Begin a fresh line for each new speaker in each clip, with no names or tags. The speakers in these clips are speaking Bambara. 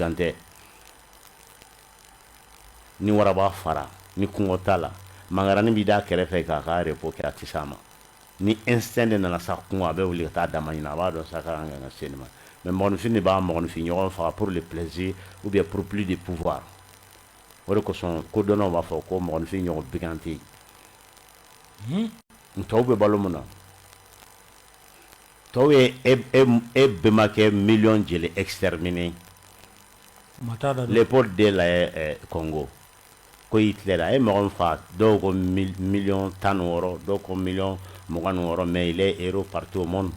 gante ni waraba fara ni kungo tala mangarani bi da kɛrɛfɛ k'a ka repo kɛ a tɛ s'a ma ni instinct de nana sa kungo a bɛ wuli ka taa dama ɲini a b'a dɔn sa ka kan ka se nin ma mais mɔgɔninfin de b'a mɔgɔninfin ɲɔgɔn faga pour le plaisir ou bien pour plus de pouvoir o de kosɔn kodɔnnaw b'a fɔ ko mɔgɔninfin ɲɔgɔn bigan tɛ yen tɔw bɛ balo mun na tɔw ye e bɛnbakɛ miliyɔn jeli exterminé l'époque de la Congo ko Hitler a ye mɔgɔ min faga dɔw ko miliyɔn 16 dɔw ko miliyɔn 26 mais il est héros partout au monde.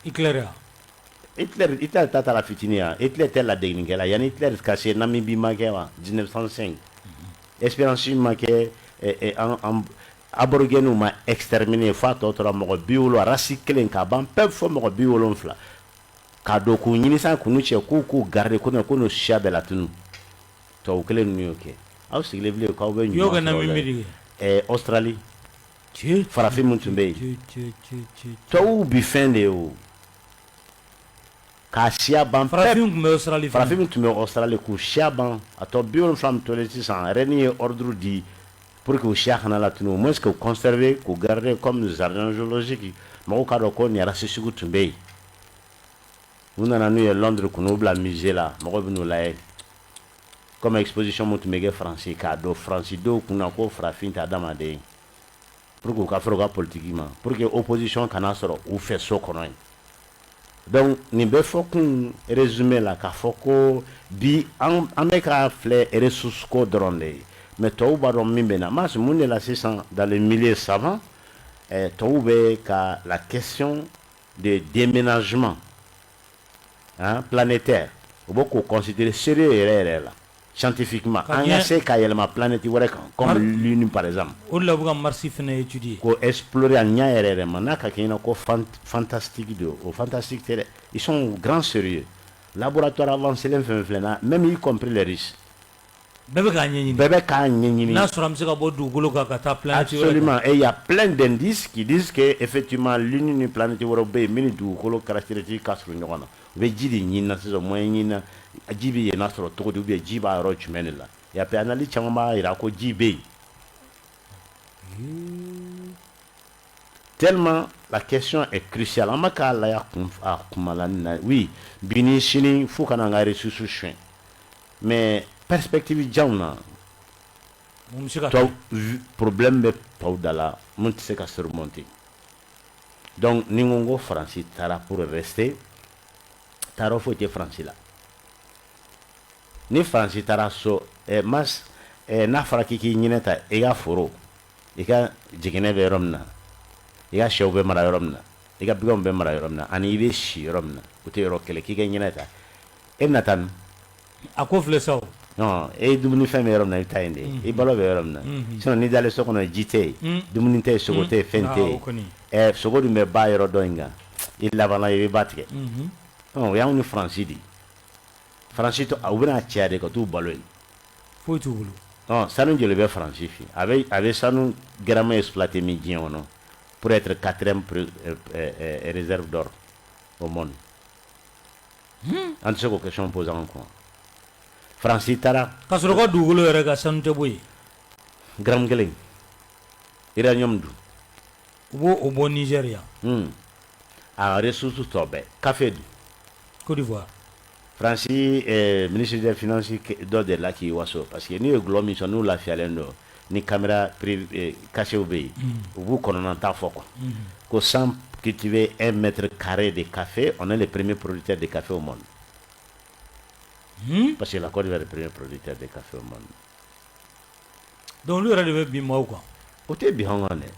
Hitler
ta taara fitinin ya Hitler tɛ ladegenikɛla yanni Hitler ka se Namibie ma kɛ wa 1905 Espérance ma kɛ aborigènes ma exterminé f'a tɔ tora mɔgɔ 70 race kelen k'a ban pewu fɔ mɔgɔ 70 k'a don k'u ɲini san k'u cɛ k'u garder ko n'o siya bɛɛ la tunu tubabu kelen ninnu y'o kɛ aw sigilen bilen k'aw bɛ ɲuman sɔrɔ la Australie farafin min tun bɛ yen tubabuw bi fɛn de ye o k'a siya ban
farafin tun bɛ
Australie k'u siya ban a tɔ 70 min tolen sisan reine ye ordre di pour que u siya kana la tunu au moins que conserver k'u garder comme jardin zoologique mɔgɔw k'a dɔn ko nin race sugu tun bɛ yen u nana n'u ye Londres k'u bila musée la mɔgɔw bɛ n'u lajɛ comme exposition mun tun bɛ kɛ Faransi k'a dɔn Faransi dɔw kunna ko farafin tɛ adamaden pour que u ka fɛrɛ u ka politique ma pour que opposition kana sɔrɔ u fɛ so kɔnɔ yen donc nin bɛ fɔ kun résumé la k'a fɔ ko bi an bɛ ka filɛ ressource ko dɔrɔn de ye mais tɔw b'a dɔn min bɛ na mas mun de la sisan dans les milieux savants tɔw bɛ ka la question de déménagement planétaire u bɛ k'o considérer sérieux yɛrɛ la scientifiquement an ka se ka yɛlɛma planète wɛrɛ kan comme lune par exemple
o de la bɛ ka Mars fana étudier
ko explorer a ɲa yɛrɛ ma n'a ka kɛ ɲɛna ko fantastique de o fantastique tɛ dɛ ils sont grand sérieux laboratoire avancé len fɛn fɛn na même y compris les riches
bɛɛ bɛ k'a ɲɛɲini
bɛɛ bɛ k'a ɲɛɲini
n'a sɔrɔ an bɛ se ka bɔ dugukolo kan ka taa planète wɛrɛ
absolument et il y a plein d'indices qui disent que effectivement lune ni planète wɛrɛw bɛ yen min ni dugukolo caractéristique ka surun ɲɔgɔn na u bɛ ji de ɲini na sisan moyen ɲini na ji bɛ yen n'a sɔrɔ cogo di ou bien ji b'a yɔrɔ jumɛn de la et après analyse caman b'a jira ko ji bɛ yen tellement la question est cruciale an ma k'a lajɛ a kuma la nin na oui bi ni sini fo ka na an ka ressources soin mais perspective janw na problème bɛ tɔw da la mun tɛ se ka surmonter donc ni n ko Faransi taara pour rester taara foyi tɛ Faransi la ni Faransi taara so mas n'a fɔra k'i k'i ɲinɛ ta i ka foro i ka jiginɛ bɛ yɔrɔ min na i ka sɛw bɛ mara yɔrɔ min na i ka biganw bɛ mara yɔrɔ min na ani i bɛ si yɔrɔ min na o tɛ yɔrɔ kelen k'i ka ɲinɛ ta e bɛna taa min
a ko filɛ sa o
non e ye dumunifɛn bɛ yɔrɔ min na i bɛ taa yen de i balo bɛ yɔrɔ min na sinon n'i dalen so kɔnɔ ji tɛ yen dumuni tɛ yen sogo tɛ yen fɛn tɛ yen sogo dun bɛ ba yɔrɔ dɔ in kan i labanna i bɛ ba tigɛ o y'anw ni Faransi de Faransi u bɛna cɛya de ka t'u balo yen
foyi t'u bolo
sanu joli bɛ Faransi fɛ a bɛ sanu gɛrɛma exploité min diɲɛ kɔnɔ pour être 4e réserve d'or au monde an tɛ se k'o question poser an kun Faransi taara
ka sɔrɔ ka dugukolo yɛrɛ ka sanu tɛ bɔ yen
gramme 1 uranium dun
u b'o bɔ Nigéria
a ressources tɔ bɛɛ café dun
Côte d'Ivoire
Faransi ministre des finances dɔ de la k'i waso parce que n'u ye gulɔ min sɔn n'u lafiyalen don ni caméra cachew bɛ yen u b'u kɔnɔna ta fɔ quoi ko sans cultiver 1 mètre carré de café on est le premier producteur de café au monde parce que la Côte d'Ivoire est le premier producteur de café au monde
donc olu yɛrɛ de bɛ bin maaw kan
o tɛ bin anw kan dɛ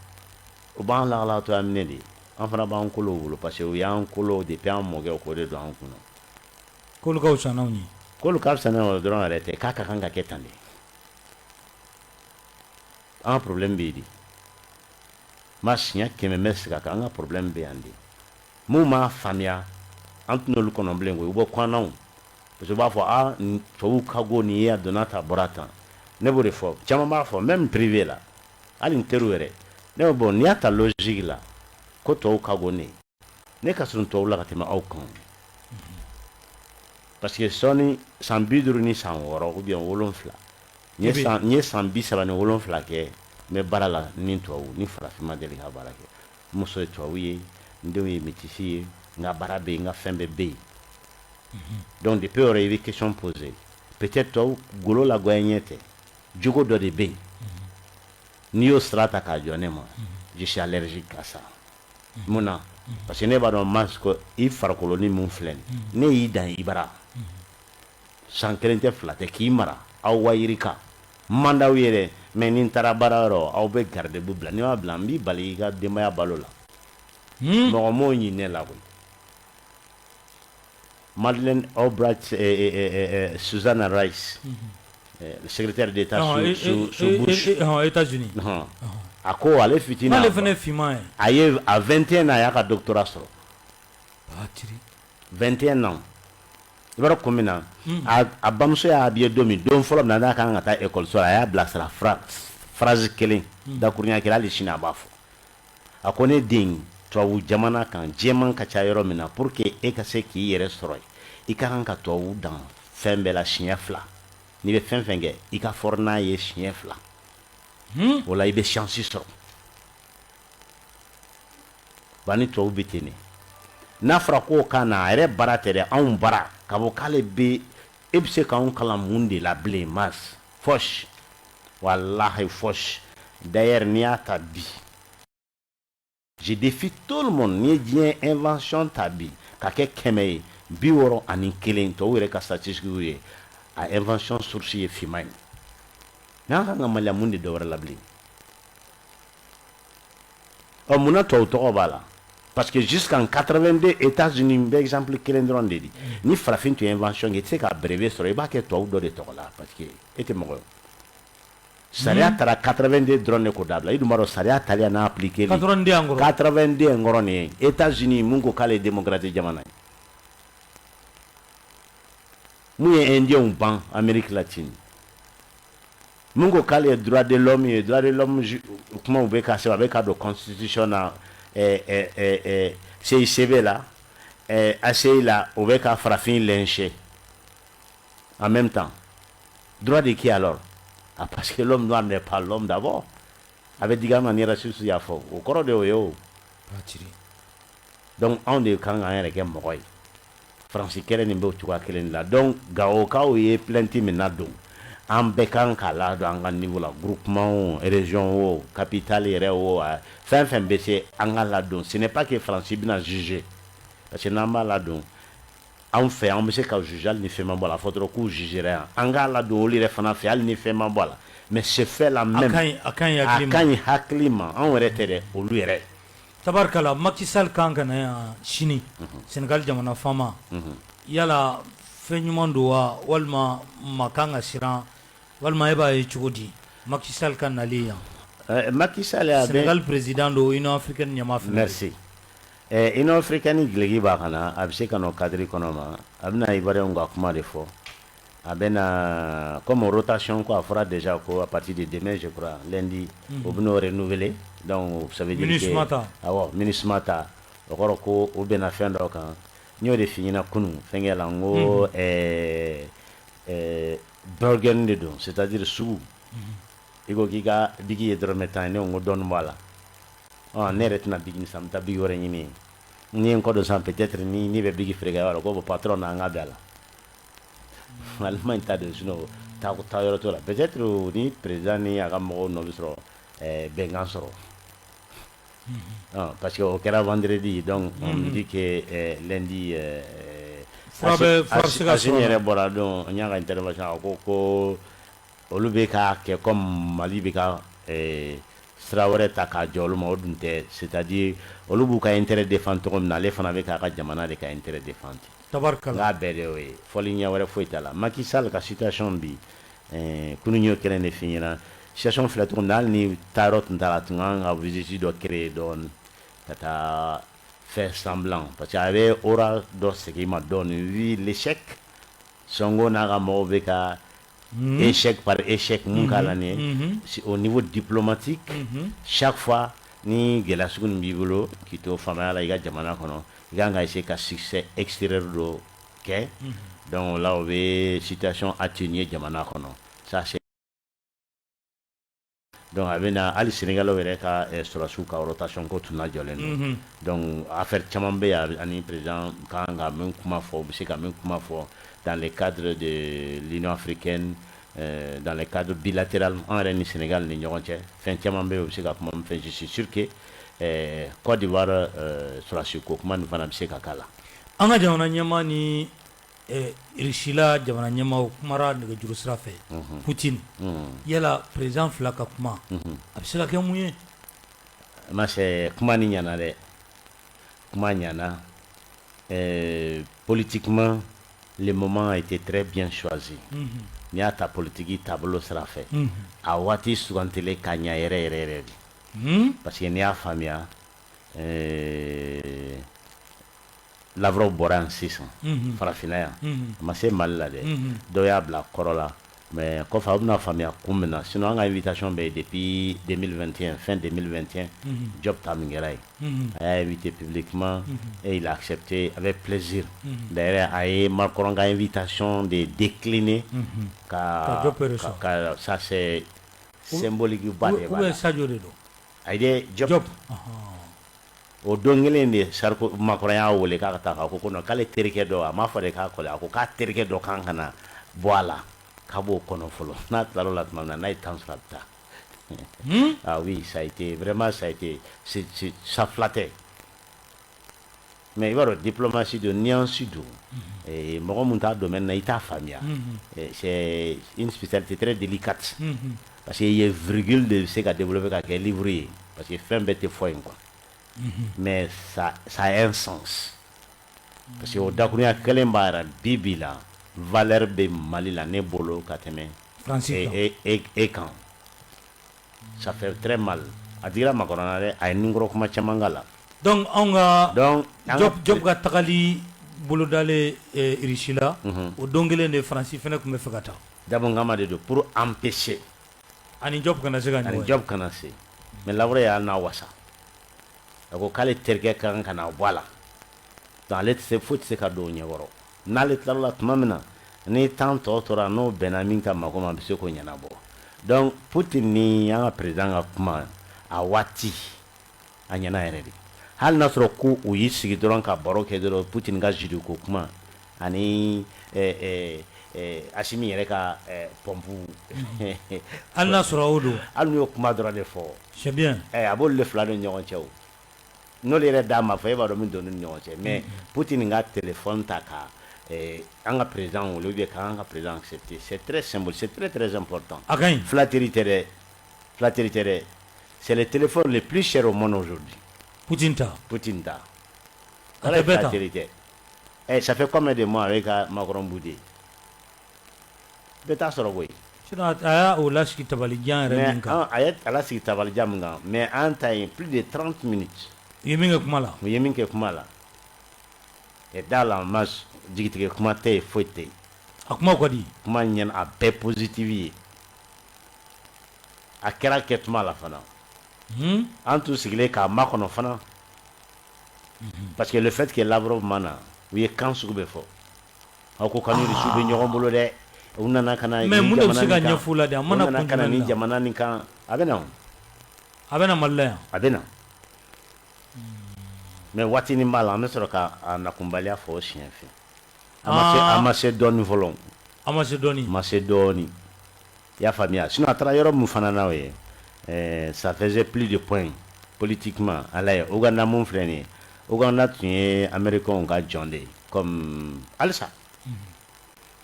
o b'an lahalatɔ minɛ de an fana b'an kolow bolo parce que u y'an kolo depuis an mɔkɛw k'o de don an kunna
k'olu ka fisa n'anw ye
k'olu ka fisa n'anw ye dɔrɔn yɛrɛ tɛ k'a ka kan ka kɛ tan de an ka problème bɛ yen de ma siɲɛ 100 bɛ sigi a kan an ka problème bɛ yan de mun m'a faamuya an tɛna olu kɔnɔ bilen koyi u bɛ kɔn anw parce que u b'a fɔ tubabuw ka go nin ye a donna tan a bɔra tan ne b'o de fɔ caman b'a fɔ même privé la hali n teriw yɛrɛ ne bɛ bon n'i y'a ta logique la ko tubabuw ka go ne ka surun tubabuw la ka tɛmɛ aw kan parce que sɔɔni san 50 ni san 6 ou bien 7 n ye san 37 kɛ n bɛ baara la ni tubabu ni farafin ma deli ka baara kɛ n muso ye tubabu ye n denw ye métisi ye n ka baara bɛ yen n ka fɛn bɛɛ bɛ yen donc depuis yɔrɔ i bɛ question poser peut-être tubabu golo lagoya ɲɛ tɛ jogo dɔ de bɛ yen n'i y'o sira ta k'a jɔ ne ma je suis allergique à ça mun na parce que ne b'a dɔn mas ko i farikolonin mun filɛ ne y'i dan i bara san 1 tɛ 2 tɛ k'i mara aw wayirika man d'aw ye dɛ mais ni n taara baara yɔrɔ aw bɛ garde-bu bila n'i m'a bila n b'i bali i ka denbaya balo la mɔgɔ m'o ɲi ne la koyi Madeleine Albright Susanna Rice le secrétaire d'État sous Bush
États-Unis
a ko ale fitinin
n'ale fana ye finman ye
a ye à 21 ans a y'a ka doctorat sɔrɔ 21 ans i b'a dɔn kun min na a bamuso y'a habillé don min don fɔlɔ min na n'a kan ka taa école la a y'a bilasira phrase kelen dakurunya kelen hali sini a b'a fɔ a ko ne den tubabu jamana kan jɛman ka ca yɔrɔ min na pour que e ka se k'i yɛrɛ sɔrɔ i ka kan ka tubabu dan fɛn bɛɛ la siɲɛ 2 n'i bɛ fɛn fɛn kɛ i ka fɔrɔ n'a ye siɲɛ 2 o la i bɛ chance sɔrɔ ba ni tubabu bɛ ten de n'a fɔra k'o ka na a yɛrɛ baara tɛ dɛ anw bara ka bɔ k'ale bɛ e bɛ se k'anw kalan mun de la bilen mas fosi walahi fosi d'ailleurs n'i y'a ta bi je défie tout le monde n'i ye diɲɛ invention ta bi ka kɛ 161 tubabu yɛrɛ ka statistiques ye a invention source ye finman ye n'an kan ka maloya mun de dɔ wɛrɛ la bilen ɔ munna tubabu tɔgɔ b'a la parce que jusqu'en 82 États-Unis n bɛ exemple kelen dɔrɔn de di ni farafin tun ye invention kɛ i tɛ se ka brevet sɔrɔ i b'a kɛ tubabu dɔ de tɔgɔ la parce que e tɛ mɔgɔ ye sariya taara 82 dɔrɔn de ko dabila i dun b'a dɔn sariya tali n'a appliqué 82 nkɔrɔ nin ye États-Unis mun ko k'ale ye démocratie jamana ye mun ye indien ban Amérique latine mun ko k'ale ye droit de l'homme ye droit de l'homme kumaw bɛ ka sɛbɛn a bɛ ka don constitution na CICB la ACI la o bɛ ka farafin lyncher en même temps droit de qui alors ah, parce que l'homme noir n'est pas l'homme d'abord a bɛ dig'a ma ni raciste y'a fɔ o kɔrɔ de o ye o donc anw de kan k'an yɛrɛ kɛ mɔgɔ ye faransi kɛlɛ nin bɛ o cogoya kelen de la donc gawokaw ye plainte min ladon an bɛɛ kan k'a ladon an ka niveau la groupement o région o capitale yɛrɛ o fɛn fɛn bɛ se an ka ladon ce n'est pas que faransi bɛna juger parce que n'an b'a ladon anw fɛ an bɛ se ka juger hali ni fɛn ma bɔ a la a fɔ dɔrɔn k'u jugera yan an k'a ladon olu yɛrɛ fana fɛ hali ni fɛn ma bɔ a la mais ce fait là même
a ka
ɲi hakili ma anw yɛrɛ tɛ dɛ olu yɛrɛ
tabarikala Macky Sall kan ka na yan sini Senegal jamana faama yala fɛn ɲuman don wa walima ma kan ka siran walima e b'a ye cogo di Macky Sall ka nali yan
Macky Sall ya
Senegal président do Union africaine ɲɛma fana
merci Union africaine gilegi b'a kana a bɛ se ka n'o cadre kɔnɔ ma a bɛna Ivoirien ka kuma de fɔ a bɛna comme rotation quoi a fɔra déjà ko à partir de demain je crois lundi o bɛn'o renouveler donc ça veut dire que awɔ MINUSMA o kɔrɔ ko o bɛnna fɛn dɔ kan n y'o de f'i ɲɛna kunun fɛnkɛ la n ko bargain de don c'est-à-dire sugu i ko k'i ka bigi ye dɔrɔmɛ 10 ne ko n ko dɔɔnin b'a la ne yɛrɛ tɛna bigi san n bɛ taa bigi wɛrɛ ɲini ni ye n kɔ don san peut-être ni bɛ bigi feere kɛ yɔrɔ ko patron na an ka bɛn a la Allemagne ta don sinon taa yɔrɔ t'o la peut-être ni président ni a ka mɔgɔw nɔ bɛ sɔrɔ bɛnkan sɔrɔ parce que au kɛra vendredi donc on me dit que lundi Assimi yɛrɛ bɔra donc n y'a ka intervention a ko olu bɛ ka kɛ comme Mali bɛ ka sira wɛrɛ ta k'a jɔ olu ma o dun tɛ c'est-à-dire olu b'u ka intérêt défendre cogo min na ale fana bɛ k'a ka jamana de ka intérêt défendre tabarikala nka bɛɛ de y'o ye fɔli ɲɛ wɛrɛ foyi t'a la Macky Sall ka situation bi kunun y'o kelen de f'i ɲɛna situation filɛ cogo min na hali ni taayɔrɔ tun t'a la tun kan ka visite dɔ créer dɔɔnin ka taa faire semblant parce que a bɛ aura dɔ segin ma dɔɔnin vu l'échec Sonko n'a ka mɔgɔw bɛ ka échec par échec mun k'a la nin ye au niveau diplomatique chaque fois ni gɛlɛya sugu nin b'i bolo k'i to faamaya la i ka jamana kɔnɔ i kan ka essayer ka succès extérieur dɔ kɛ Donc là, on veut situation atténuée jamana kono. Ça c'est donc avec na ali Sénégal wele ka surasu ka rotation ko tuna jolen. Donc affaire caman be ani président kan ga men kuma fo bi se ka men kuma fo dans le cadre de l'Union africaine, dans le cadre bilatéral en Rennes Sénégal ni ɲɔgɔn cɛ fɛn caman be bi se ka kuma fɛn je suis sûr que Côte d'Ivoire surasu ko kuma ni fana bi se ka kala.
An ka jamana ɲɛmaa ni Irishila jamana ɲɛmaaw kumara nɛgɛjuru sira fɛ Poutine yala président fila ka kuma a bɛ se ka kɛ mun ye?
Ma c'est kuma ni ɲana dɛ kuma ɲana politiquement le moment a été très bien choisi n'i y'a ta politique taabolo sira fɛ a waati sugantele ka ɲa yɛrɛ yɛrɛ yɛrɛ de parce que n'i y'a faamuya Lavrov bɔra yan sisan farafinna yan a ma se Mali la dɛ dɔw y'a bila kɔrɔ la mais kɔfɛ a bɛna faamuya kun min na sinon an ka invitation bɛ depuis 2021 fin 2021 Job ta min kɛra ye a y'a invité publiquement et il a accepté avec plaisir d'ailleurs a ye Macron ka invitation de décliner ka ça c'est symbolique ba de b'a la
Sadio de don
a ye Job o don kelen de Sarko Macron y'a wele k'a ka taa k'a ko non k'ale terikɛ dɔ a m'a fɔ de k'a kɔlɛ a ko k'a terikɛ dɔ kan ka na bɔ a la k'a b'o kɔnɔ fɔlɔ n'a tilal'o la tuma min na n'a ye temps sɔrɔ a bɛ taa ah oui ça a été vraiment ça a été ça flattait mais i b'a dɔn diplomatie de nuance don mɔgɔ mun t'a domaine na i t'a faamuya c'est une spécialité très délicate parce que i ye virgule de se ka développer ka kɛ livre ye parce que fɛn bɛɛ tɛ fɔ yen quoi. Mais ça a un sens parce que o dakurunya kelen b'a yɛrɛ bi la valeur bɛ Mali la ne bolo ka tɛmɛ e kan ça fait très mal a digira Macron na dɛ a ye ninkɔrɔ kuma caman k'a la
donc anw ka Job ka tagali bolodalen Irisi la o don kelen de Faransi fɛnɛ tun bɛ fɛ ka taa
dabɔ kama de don pour empêcher
ani Job kana se ka ɲɔgɔn ye
ani Job kana se mais Lavrov y'a n'a wasa a ko k'ale terikɛ kan ka na bɔ a la donc ale tɛ se foyi tɛ se ka don o ɲɛkɔrɔ n'ale tilal'o la tuma min na ni temps tɔ tora n'o bɛnna min ka mako ma a bɛ se k'o ɲɛnabɔ donc Poutine ni an ka président ka kuma a waati a ɲɛna yɛrɛ de hali n'a sɔrɔ ko u y'i sigi dɔrɔn ka baro kɛ dɔrɔn Poutine ka judo ko kuma ani Assimi yɛrɛ ka pɔnpu
hali n'a sɔrɔ o don
hali n'u y'o kuma dɔrɔn de fɔ
c'est bien
a b'olu de fila ni ɲɔgɔn cɛ o n'olu yɛrɛ d'a ma fɔ e b'a dɔn min don ni ɲɔgɔn cɛ mais Poutine ka téléphone ta ka an ka président wele ou bien k'an ka président accepter c'est très symbolique c'est très très important
a ka ɲi
flatterie tɛ dɛ c'est le téléphone le plus cher au monde aujourd'hui
Poutine ta
a tɛ bɛɛ ta ça fait combien de mois avec Macron boudé bɛɛ t'a sɔrɔ koyi
sinon a y'a o lasigi tabalijan yɛrɛ min kan
a ye a lasigi tabalijan min kan mais an ta ye plus de 30 minutes
u ye min kɛ kuma la
u ye min kɛ kuma la et dans la masse jigitigɛ kuma tɛ yen foyi tɛ yen
a kuma ka di
kuma ɲɛna a bɛɛ positive ye a kɛra kɛtuma la fana an t'u sigilen k'a makɔnɔ fana parce que le fait que Lavrov ma na u ye kan sugu bɛɛ fɔ aw ko k'an ni Irisiw bɛ ɲɔgɔn bolo dɛ u nana ka na
mais mun de bɛ se ka ɲɛfɔ la de a mana
kun jumɛn na ni jamana nin kan a bɛ na
Mali la yan
a bɛ na mais waati nin b'a la an bɛ sɔrɔ k'a nakunbaliya fɔ o siɲɛ fɛ a ma se dɔɔni fɔlɔ
a ma se dɔɔni
i y'a faamuya sinon a taara yɔrɔ min fana na o ye ça faisait plus de points politiquement ala ye Ouganda mun filɛ nin ye Ouganda tun ye Américains ka jɔn de ye comme halisa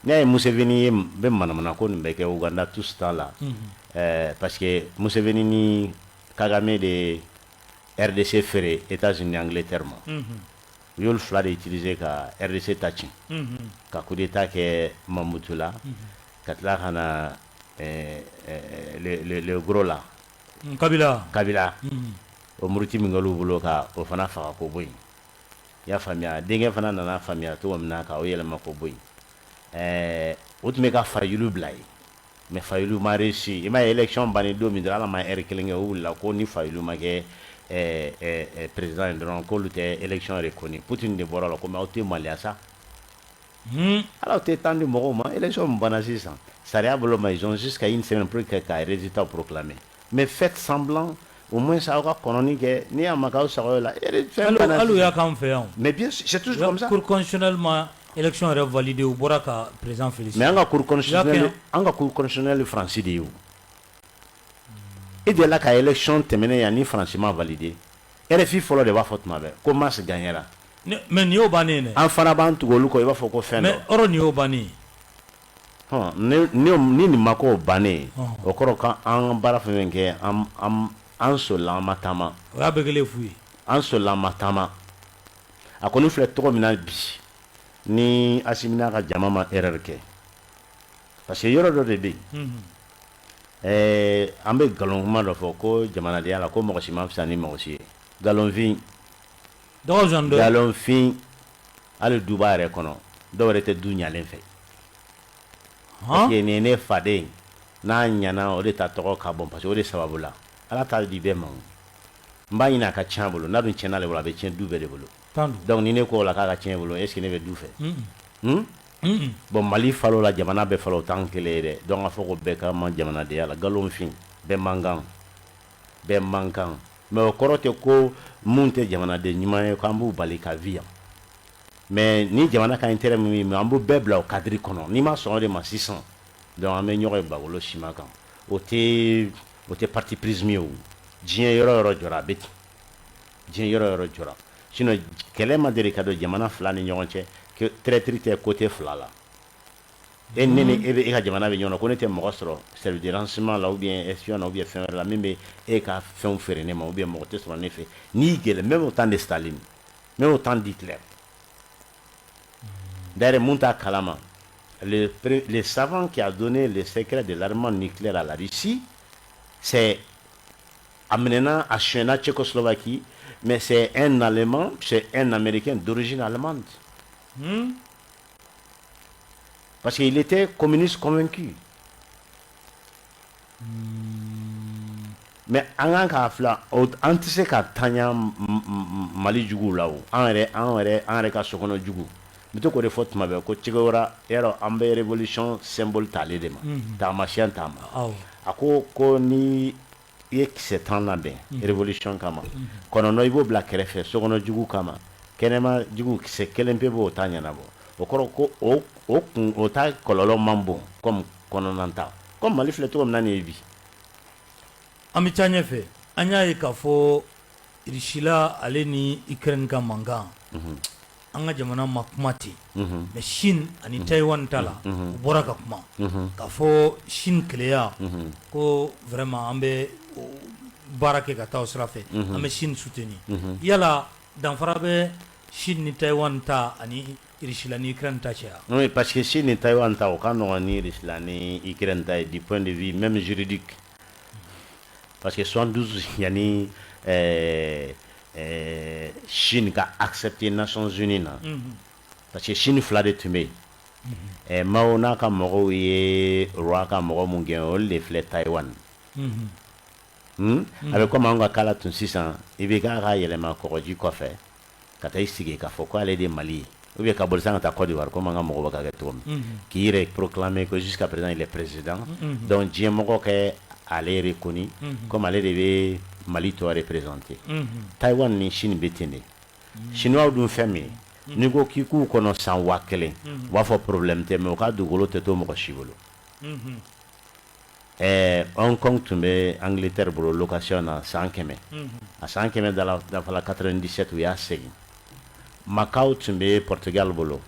ne ye Museveni ye bɛ manamana ko nin bɛ kɛ Ouganda tout ce temps là parce que Museveni ni Kagame de RDC feere États-Unis Angleterre ma u y'olu fila de utiliser ka RDC ta ci ka coup d'état kɛ Mamutu la ka tila ka na le gros la Kabila o muruti min kɛl'u bolo ka o fana faga ko bɔ yen i y'a faamuya denkɛ fana nana faamuya cogo min na ka o yɛlɛma ko bɔ yen o tun bɛ ka Fayulu bila ye mais Fayulu ma réussi i m'a ye élection banni don min dɔrɔn ala ma heure kelen kɛ o wulila ko ni Fayulu ma kɛ président ye dɔrɔn k'olu tɛ élection reconnue Poutine de bɔra la ko mais aw tɛ maloya sa Alors tu es tendu mɔgɔw élection banna sisan sariya bolo ma ils ont jusqu'à une semaine pour que ka résultat proclamer mais faites semblant au moins ça aura kɔnɔni kɛ ni y'a ma k'aw sago la
alu y'a k'an fɛ yan
mais bien sûr c'est toujours comme ça
cour constitutionnelle ma élection yɛrɛ validé u bɔra ka président féliciter
mais an ka cour constitutionnelle Fransi de ye o e delila ka élection tɛmɛnen yan ni Fransi ma validé RFI fɔlɔ de b'a fɔ tuma bɛɛ ko Mas gagnera
mais nin y'o bannen dɛ
an fana b'an tugu olu kɔ i b'a fɔ ko fɛn dɔ
mais ɔrɔ nin y'o bannen
ni nin ma k'o bannen o kɔrɔ k'an baara fɛn fɛn kɛ an solila an ma taama
o y'a bɛɛ kɛlen fu ye
an solila an ma taama a kɔni filɛ tɔgɔ min na bi ni Asimina ka jama ma erreur kɛ parce que yɔrɔ dɔ de bɛ yen an bɛ nkalon kuma dɔ fɔ ko jamanadenya la ko mɔgɔ si ma fisa ni mɔgɔ si ye nkalonfin nkalonfin hali duba yɛrɛ kɔnɔ dɔw yɛrɛ tɛ du ɲalen fɛ parce que nin ye ne faden n'a ɲana o de ta tɔgɔ ka bɔn parce que o de sababu la ala t'a di bɛɛ ma n b'a ɲini a ka tiɲɛ a bolo n'a dun tiɲɛna ale bolo a bɛ tiɲɛ du bɛɛ de bolo donc ni ne ko o la k'a ka tiɲɛ bolo est ce que ne bɛ du fɛ bon Mali falo la jamana bɛɛ falo o t'an kelen ye dɛ donc a fɔ ko bɛɛ ka ma jamanadenya la nkalonfin bɛɛ man kan mais o kɔrɔ tɛ ko mun tɛ jamanaden ɲuman ye k'an b'u bali ka vi yan mais ni jamana ka intérêt min ye an b'u bɛɛ bila o cadre kɔnɔ n'i ma sɔn o de ma sisan donc an bɛ ɲɔgɔn ye bagolo siman kan o tɛ parti prise min ye o diɲɛ yɔrɔ yɔrɔ jɔra a bɛ ten diɲɛ yɔrɔ yɔrɔ jɔra sinon kɛlɛ ma deli ka don jamana fila ni ɲɔgɔn cɛ que traîtrise tɛ côté fila la e ne ni e bɛ e ka jamana bɛ ɲɔgɔn na ko ne tɛ mɔgɔ sɔrɔ service de renseignement la ou bien espion na ou bien fɛn wɛrɛ la min bɛ e ka fɛnw feere ne ma ou bien mɔgɔ tɛ sɔrɔ ne fɛ n'i gɛlɛn même au temps de Staline même au temps d'Hitler d'ailleurs mun t'a kalama le savant qui a donné le secret de l'armement nucléaire à la Russie c'est amenena à Chena Tchécoslovaquie mais c'est un Allemand c'est un Américain d'origine allemande parce qu'il était communiste convaincu mais an k'a fila an tɛ se ka taɲa Mali juguw la o an yɛrɛ ka sokɔnɔ jugu n bɛ to k'o de fɔ tuma bɛɛ ko Cɛkɔrɔba yarɔ an bɛ révolution symbole t'ale de ma taamasiyɛn t'a ma a ko ni i ye kisɛ 10 labɛn révolution kama kɔnɔnɔ i b'o bila kɛrɛfɛ sokɔnɔ jugu kama kɛnɛma jugu kisɛ 1 pe b'o ta ɲɛnabɔ o kɔrɔ ko o ta kɔlɔlɔ man bon comme kɔnɔna ta comme Mali filɛ cogo min na nin ye bi
an bɛ taa ɲɛfɛ an y'a ye k'a fɔ Rusila ale ni Ukraine ka mankan an ka jamana ma kuma ten mais Chine ani Taiwan ta la u bɔra ka kuma k'a fɔ Chine keleya ko vraiment an bɛ baara kɛ ka taa o sira fɛ an bɛ Chine soutenir yala danfara bɛ Chine ni Taiwan ta ani Rusila ni Ukraine ta cɛ
oui parce que Chine ni Taiwan ta o ka nɔgɔn ni Rusila ni Ukraine ta ye du point de vue même juridique parce que 72 yani Chine ka accepté Nations Unies na parce que Chine fila de tun bɛ yen Mao n'a ka mɔgɔw ye roi ka mɔgɔ mun gɛn olu de filɛ Taiwan a bɛ komi anw ka kala tun sisan i bɛ k'a ka yɛlɛma kɔgɔji kɔfɛ ka taa i sigi k'a fɔ ko ale de ye Mali ye ou bien ka boli sisan ka taa Côte d'Ivoire komi an ka mɔgɔw bɛ ka kɛ cogo min k'i yɛrɛ proclamer que jusqu'à présent il est président donc diɲɛ mɔgɔ kɛ ale reconnu comme ale de bɛ Mali tɔ représenter Taiwan ni Chine bɛ ten de Chinois dun fɛn min ye n'i ko k'i k'u kɔnɔ san 1000 u b'a fɔ problème tɛ mais u ka dugukolo tɛ to mɔgɔ si bolo Hong Kong tun bɛ Angleterre bolo location na san 100 a san 100 dafala 97 u y'a segin Macau tun bɛ Portugal bolo